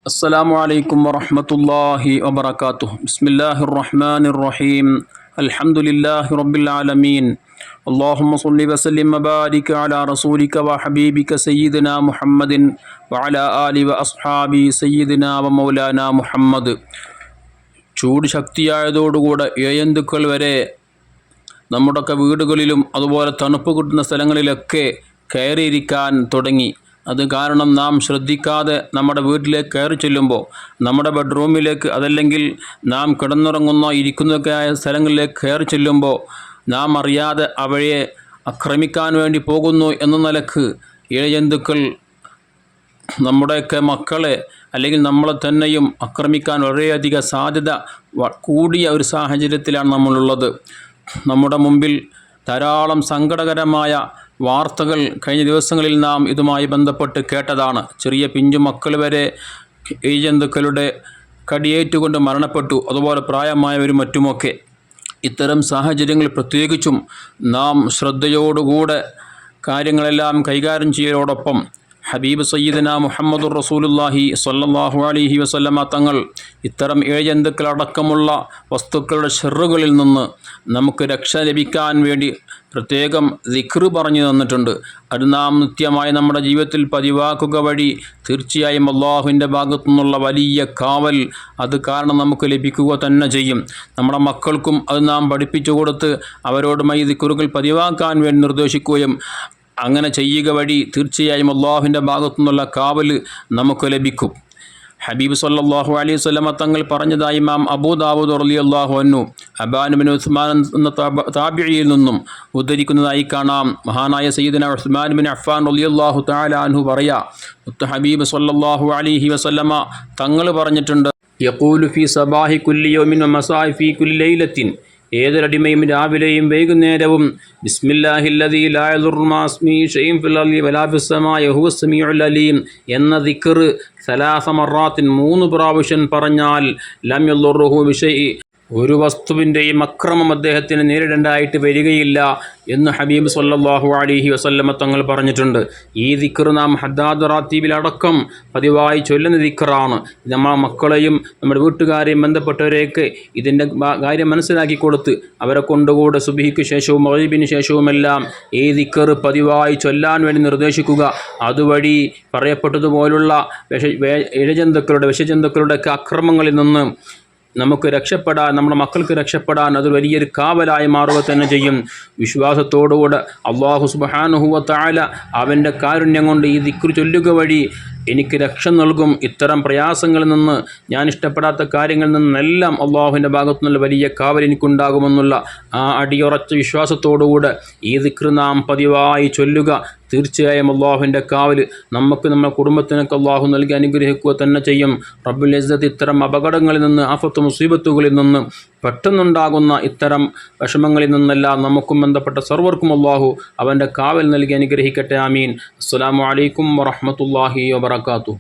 السلام عليكم ورحمة الله وبركاته. بسم الله الرحمن الرحيم. الحمد لله رب العالمين. اللهم صل وسلم وبارك على رسولك وحبيبك سيدنا محمد وعلى آله وأصحابه سيدنا ومولانا محمد. ചൂട് ശക്തിയായതോടുകൂടെ ഏഴന്തുക്കൾ വരെ നമ്മുടെയൊക്കെ വീടുകളിലും അതുപോലെ തണുപ്പ് കിട്ടുന്ന സ്ഥലങ്ങളിലൊക്കെ കയറിയിരിക്കാൻ തുടങ്ങി. അത് കാരണം നാം ശ്രദ്ധിക്കാതെ നമ്മുടെ വീട്ടിലേക്ക് കയറി ചെല്ലുമ്പോൾ, നമ്മുടെ ബെഡ്റൂമിലേക്ക് അതല്ലെങ്കിൽ നാം കിടന്നുറങ്ങുന്ന ഇരിക്കുന്നതൊക്കെ ആയ സ്ഥലങ്ങളിലേക്ക് കയറി ചെല്ലുമ്പോൾ നാം അറിയാതെ അവയെ ആക്രമിക്കാൻ വേണ്ടി പോകുന്നു എന്ന നിലക്ക് ഇഴജന്തുക്കൾ നമ്മുടെയൊക്കെ മക്കളെ അല്ലെങ്കിൽ നമ്മളെ തന്നെയും ആക്രമിക്കാൻ വളരെയധികം സാധ്യത കൂടിയ ഒരു സാഹചര്യത്തിലാണ് നമ്മളുള്ളത്. നമ്മുടെ മുമ്പിൽ ധാരാളം സങ്കടകരമായ വാർത്തകൾ കഴിഞ്ഞ ദിവസങ്ങളിൽ നാം ഇതുമായി ബന്ധപ്പെട്ട് കേട്ടതാണ്. ചെറിയ പിഞ്ചു മക്കൾ വരെ ഇഴജന്തുക്കളുടെ കടിയേറ്റുകൊണ്ട് മരണപ്പെട്ടു, അതുപോലെ പ്രായമായവരും മറ്റുമൊക്കെ. ഇത്തരം സാഹചര്യങ്ങൾ പ്രത്യേകിച്ചും നാം ശ്രദ്ധയോടുകൂടെ കാര്യങ്ങളെല്ലാം കൈകാര്യം ചെയ്യലോടൊപ്പം ഹബീബ് സയ്യിദന മുഹമ്മദുർ റസൂലുള്ളാഹി സ്വല്ലല്ലാഹു അലൈഹി വസല്ലമ തങ്ങൾ ഇത്തരം ഇഴജന്തുക്കളടക്കമുള്ള വസ്തുക്കളുടെ ഷർറുകളിൽ നിന്ന് നമുക്ക് രക്ഷ ലഭിക്കാൻ വേണ്ടി പ്രത്യേകം ദിക്ർ പറഞ്ഞു തന്നിട്ടുണ്ട്. അത് നാം നിത്യമായി നമ്മുടെ ജീവിതത്തിൽ പതിവാക്കുക വഴി തീർച്ചയായും അള്ളാഹുവിൻ്റെ ഭാഗത്തു നിന്നുള്ള വലിയ കാവൽ അത് കാരണം നമുക്ക് ലഭിക്കുക തന്നെ ചെയ്യും. നമ്മുടെ മക്കൾക്കും അത് നാം പഠിപ്പിച്ചു കൊടുത്ത് അവരോടുമായി ദിക്റുകൾ പതിവാക്കാൻ വേണ്ടി നിർദ്ദേശിക്കുകയും അങ്ങനെ ചെയ്യുക വഴി തീർച്ചയായും അള്ളാഹുവിൻ്റെ ഭാഗത്തു നിന്നുള്ള കാവൽ നമുക്ക് ലഭിക്കും. ഹബീബ് സല്ലല്ലാഹു അലൈഹി വസല്ലമ തങ്ങൾ പറഞ്ഞതായി ഇമാം അബൂ ദാവൂദ് റളിയല്ലാഹു അൻഹു അബാൻ ബിൻ ഉസ്മാൻ എന്ന താബിഈയിൽ നിന്നും ഉദ്ധരിക്കുന്നതായി കാണാം. മഹാനായ സയ്യിദന ഉസ്മാൻ ബിൻ അഫ്ഫാൻ റളിയല്ലാഹു തആല അൻഹു പറയാ, ഹബീബ് സല്ലല്ലാഹു അലൈഹി വസല്ലമ തങ്ങൾ പറഞ്ഞിട്ടുണ്ട്, യഖൂലു ഫീ സബാഹി കുല്ലി യൗമിൻ വമസാഇ ഫീ കുല്ലി ലൈലത്തിൻ, ഏതൊരടിമയും രാവിലെയും വൈകുന്നേരവും ബിസ്മില്ലാഹില്ലദീ ലാ യദുറു മാ ഇസ്മിഹി ശൈഉൻ ഫിൽ അർളി വലാ ഫിസ് സമാഇ വഹുവ സമീഉൽ അലീം എന്ന ദിക്ർ 3 മറാത്തിൻ 3 പ്രാവശ്യം പറഞ്ഞാൽ ലം യദുറുഹു ബിശൈഇ, ഒരു വസ്തുവിൻ്റെയും അക്രമം അദ്ദേഹത്തിന് നേരിടേണ്ടതായിട്ട് വരികയില്ല എന്ന് ഹബീബ് സല്ലല്ലാഹു അലൈഹി വസല്ലമ തങ്ങൾ പറഞ്ഞിട്ടുണ്ട്. ഈ ദിക്ർ നാം ഹദ്ദാദ് റാത്തീബിലടക്കം പതിവായി ചൊല്ലുന്ന ദിക്റാണ്. നമ്മുടെ മക്കളെയും നമ്മുടെ വീട്ടുകാരെയും ബന്ധപ്പെട്ടവരെയൊക്കെ ഇതിൻ്റെ കാര്യം മനസ്സിലാക്കി കൊടുത്ത് അവരെ കൊണ്ടുകൂടെ സുബ്ഹിക്ക് ശേഷവും മഗ്‌രിബിന് ശേഷവുമെല്ലാം ഈ ദിക്ർ പതിവായി ചൊല്ലാൻ വേണ്ടി നിർദ്ദേശിക്കുക. അതുവഴി പറയപ്പെട്ടതുപോലുള്ള വിഷജന്തുക്കളുടെ ഒക്കെ അക്രമങ്ങളിൽ നിന്ന് നമുക്ക് രക്ഷപ്പെടാൻ, നമ്മുടെ മക്കൾക്ക് രക്ഷപ്പെടാൻ അത് വലിയൊരു കാവലായി മാറുക തന്നെ ചെയ്യും. വിശ്വാസത്തോടുകൂടെ അല്ലാഹു സുബ്ഹാനഹു വ തആല അവൻ്റെ കാരുണ്യം കൊണ്ട് ഈ ദിക്ർ ചൊല്ലുക വഴി എനിക്ക് രക്ഷ നൽകും. ഇത്തരം പ്രയാസങ്ങളിൽ നിന്ന്, ഞാൻ ഇഷ്ടപ്പെടാത്ത കാര്യങ്ങളിൽ നിന്നെല്ലാം അള്ളാഹുവിൻ്റെ ഭാഗത്തു നിന്നുള്ള വലിയ കാവൽ എനിക്കുണ്ടാകുമെന്നുള്ള ആ അടിയുറച്ച വിശ്വാസത്തോടുകൂടെ ഈ ദിക്ർ നാം പതിവായി ചൊല്ലുക. തീർച്ചയായും അള്ളാഹുവിൻ്റെ കാവൽ നമുക്ക് നമ്മുടെ കുടുംബത്തിനൊക്കെ അള്ളാഹു നൽകി അനുഗ്രഹിക്കുക തന്നെ ചെയ്യും. റബ്ബുൽ ഇസ്സത്ത് ഇത്തരം അപകടങ്ങളിൽ നിന്ന്, ആഫത്ത് മുസീബത്തുകളിൽ നിന്ന്, പെട്ടെന്നുണ്ടാകുന്ന ഇത്തരം വിഷമങ്ങളിൽ നിന്നെല്ലാം നമുക്കും ബന്ധപ്പെട്ട സർവർക്കും അള്ളാഹു അവൻ്റെ കാവൽ നൽകി അനുഗ്രഹിക്കട്ടെ. ആമീൻ. അസ്സലാമു അലൈക്കും വറഹ്മത്തുള്ളാഹി വബറകാതുഹു.